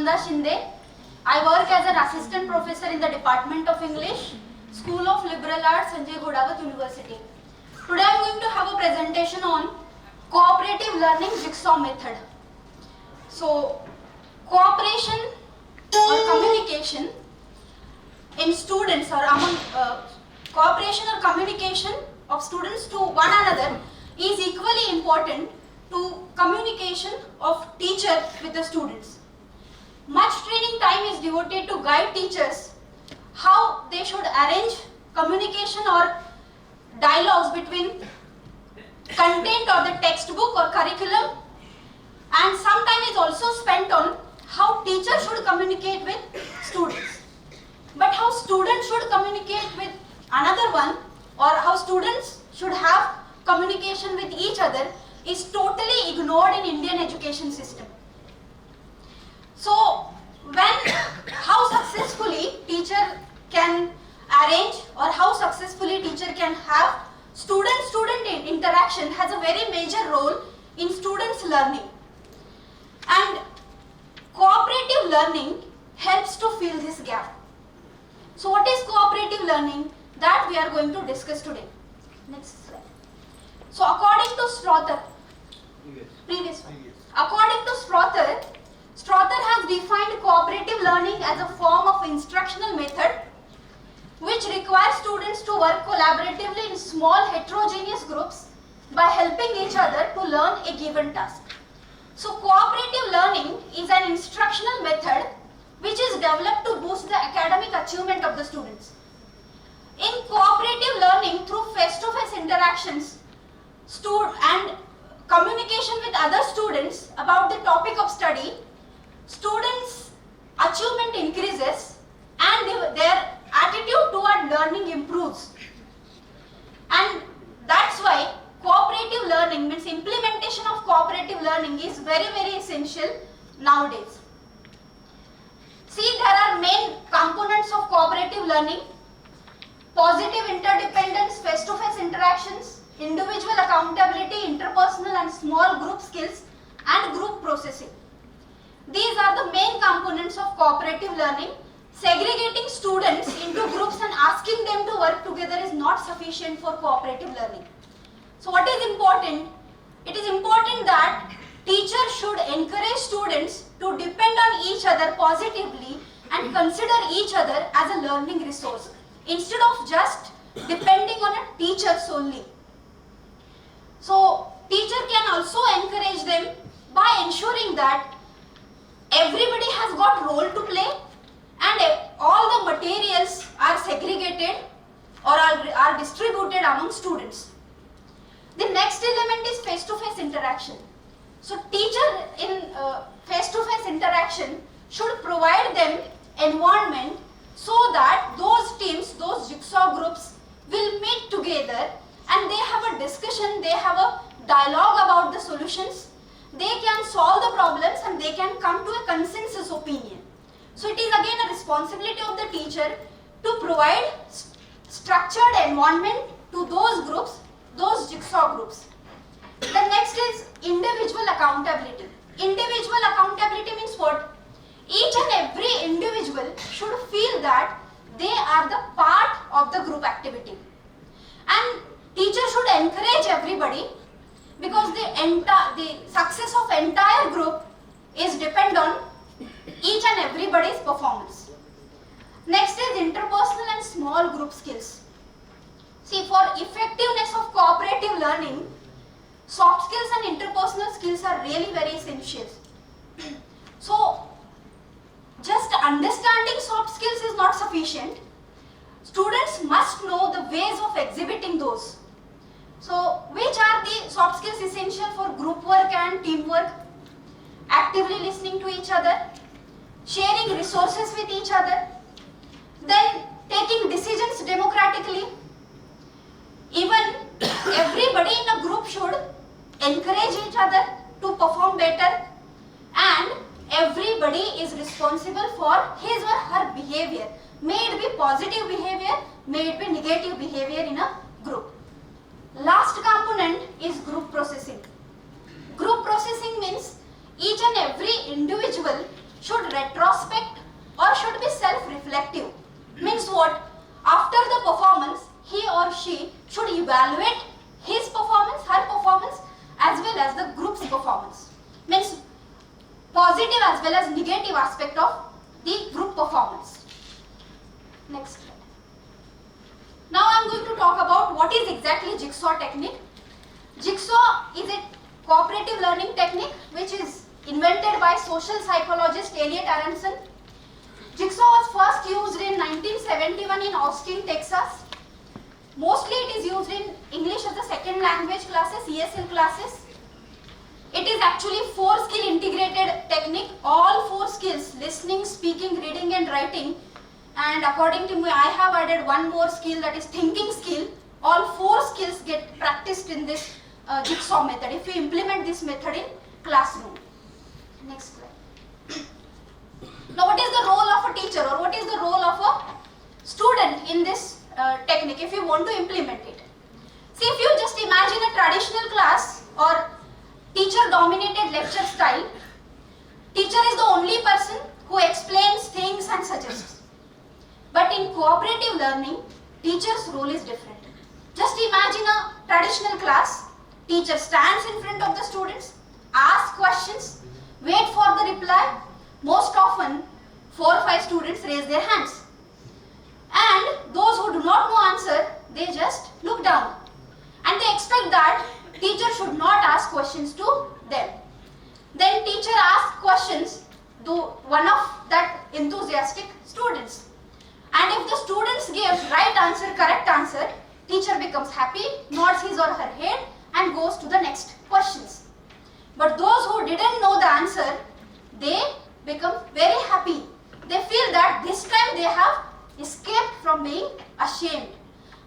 Sunanda Shinde. I work as an assistant professor in the Department of English, School of Liberal Arts, Sanjay Ghodawat University. Today I am going to have a presentation on cooperative learning Jigsaw method. So, cooperation or communication in students or among cooperation or communication of students to one another is equally important to communication of teacher with the students. Much training time is devoted to guide teachers how they should arrange communication or dialogues between content or the textbook or curriculum, and some time is also spent on how teachers should communicate with students. But how students should communicate with another one or how students should have communication with each other is totally ignored in Indian education system. So, how successfully teacher can arrange or how successfully teacher can have student-student interaction has a very major role in students' learning. And cooperative learning helps to fill this gap. So what is cooperative learning? That we are going to discuss today. Next slide. So according to Strother, according to Strother has defined cooperative learning as a form of instructional method which requires students to work collaboratively in small heterogeneous groups by helping each other to learn a given task. So cooperative learning is an instructional method which is developed to boost the academic achievement of the students. In cooperative learning through face-to-face interactions and communication with other students about the topic of study, students' achievement increases and their attitude toward learning improves. And that's why cooperative learning means implementation of cooperative learning is very, very essential nowadays. See, there are main components of cooperative learning: positive interdependence, face-to-face interactions, individual accountability, interpersonal and small group skills, and group processing. These are the main components of cooperative learning. Segregating students into groups and asking them to work together is not sufficient for cooperative learning. So what is important? It is important that teachers should encourage students to depend on each other positively and consider each other as a learning resource instead of just depending on a teacher solely. So teacher can also encourage them by ensuring that everybody has got role to play and all the materials are segregated or are distributed among students. The next element is face-to-face interaction. So teacher in face-to-face interaction should provide them environment so that those teams, those jigsaw groups will meet together and they have a discussion, they have a dialogue about the solutions, they can solve the problems and they can come to a consensus opinion. So it is again a responsibility of the teacher to provide structured environment to those groups, those jigsaw groups. The next is individual accountability. Individual accountability means what? Each and every individual should feel that they are the part of the group activity. And teacher should encourage everybody because the success of entire group is depend on each and everybody's performance. Next is interpersonal and small group skills. See, for effectiveness of cooperative learning, soft skills and interpersonal skills are really very essential. So, just understanding soft skills is not sufficient. Students must know the ways of exhibiting those. So, which are the soft skills essential for group work and teamwork? Actively listening to each other, sharing resources with each other, then taking decisions democratically. Even everybody in a group should encourage each other to perform better, and everybody is responsible for his or her behavior. May it be positive behavior, may it be negative behavior in a group. Last component is group processing. Group processing means each and every individual should retrospect or should be self-reflective. Means what? After the performance, he or she should evaluate his performance, her performance, as well as the group's performance. Means positive as well as negative aspect of the group performance. Next slide. Now I am going to talk about what is exactly Jigsaw technique. Jigsaw is a cooperative learning technique which is invented by social psychologist Elliot Aronson. Jigsaw was first used in 1971 in Austin, Texas. Mostly it is used in English as a second language classes, ESL classes. It is actually 4-skill integrated technique. All 4 skills, listening, speaking, reading and writing. And according to me, I have added one more skill, that is thinking skill. All 4 skills get practiced in this Jigsaw method if you implement this method in classroom. Next slide. Now what is the role of a teacher or what is the role of a student in this technique if you want to implement it? See, if you just imagine a traditional class or teacher dominated lecture style, teacher is the only person who explains things and suggests. But in cooperative learning, teacher's role is different. Just imagine a traditional class, teacher stands in front of the students, asks questions, wait for the reply. Most often 4 or 5 students raise their hands. And those who do not know answer, they just look down. And they expect that teacher should not ask questions to them. Then teacher asks questions to one of that enthusiastic students. And if the students give right answer, correct answer, teacher becomes happy, nods his or her head and goes to the next questions. But those who didn't know the answer, they become very happy. They feel that this time they have escaped from being ashamed.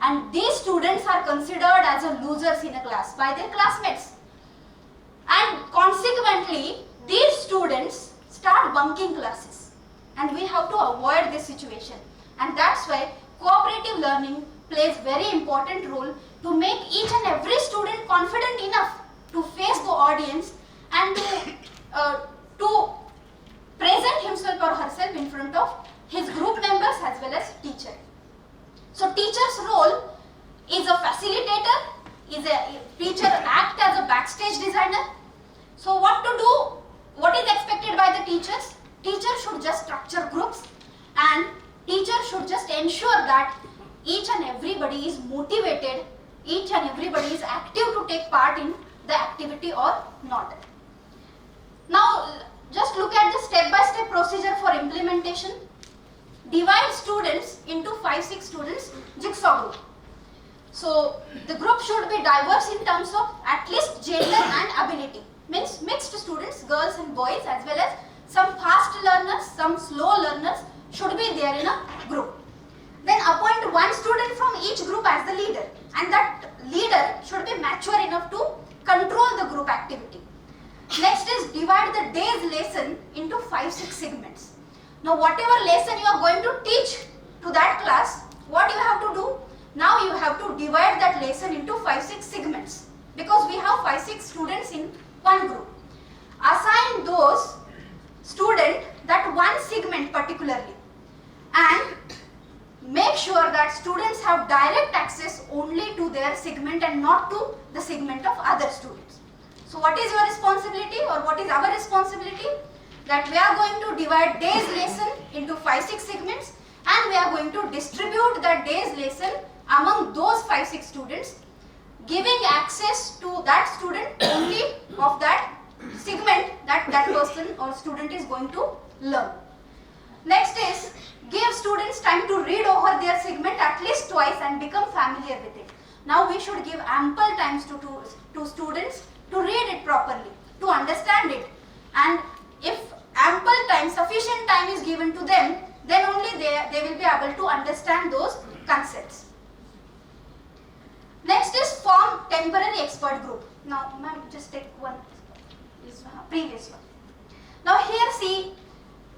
And these students are considered as a losers in a class by their classmates. And consequently, these students start bunking classes. And we have to avoid this situation. And that's why cooperative learning plays very important role to make each and every student confident enough to face the audience and to present himself or herself in front of his group members as well as teacher. So teacher's role is a facilitator, teacher act as a backstage designer. So what to do? What is expected by the teachers? Teacher should just structure groups and teacher should just ensure that each and everybody is motivated, each and everybody is active to take part in the activity or not. Now just look at the step-by-step procedure for implementation. Divide students into 5-6 students Jigsaw group. So the group should be diverse in terms of at least gender and ability. Means mixed students, girls and boys, as well as some fast learners, some slow learners should be there in a group. Then appoint one student from each group as the leader, and that leader should be mature enough to control the group activity. Next is divide the day's lesson into 5-6 segments. Now whatever lesson you are going to teach to that class, what you have to do? Now you have to divide that lesson into 5-6 segments because we have 5-6 students in one group. Assign those students that one segment particularly and make sure that students have direct access only to their segment and not to the segment of other students. So what is your responsibility or what is our responsibility? That we are going to divide day's lesson into 5-6 segments and we are going to distribute that day's lesson among those 5-6 students, giving access to that student only of that segment that that person or student is going to learn. Next is give students time to read over their segment at least twice and become familiar with it. Now we should give ample times to students to read it properly, to understand it, and if ample time, sufficient time is given to them, then only they will be able to understand those concepts. Next is form temporary expert group. Now ma'am, just take one, this one, previous one. Now here see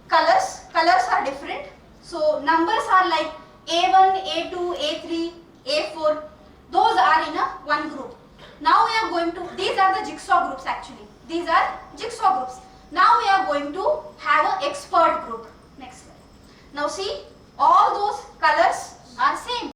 colors are different. So numbers are like A1, A2, A3, A4, those are in a one group. Now we are going to, these are the jigsaw groups actually. These are jigsaw groups. Now we are going to have an expert group. Next slide. Now see, all those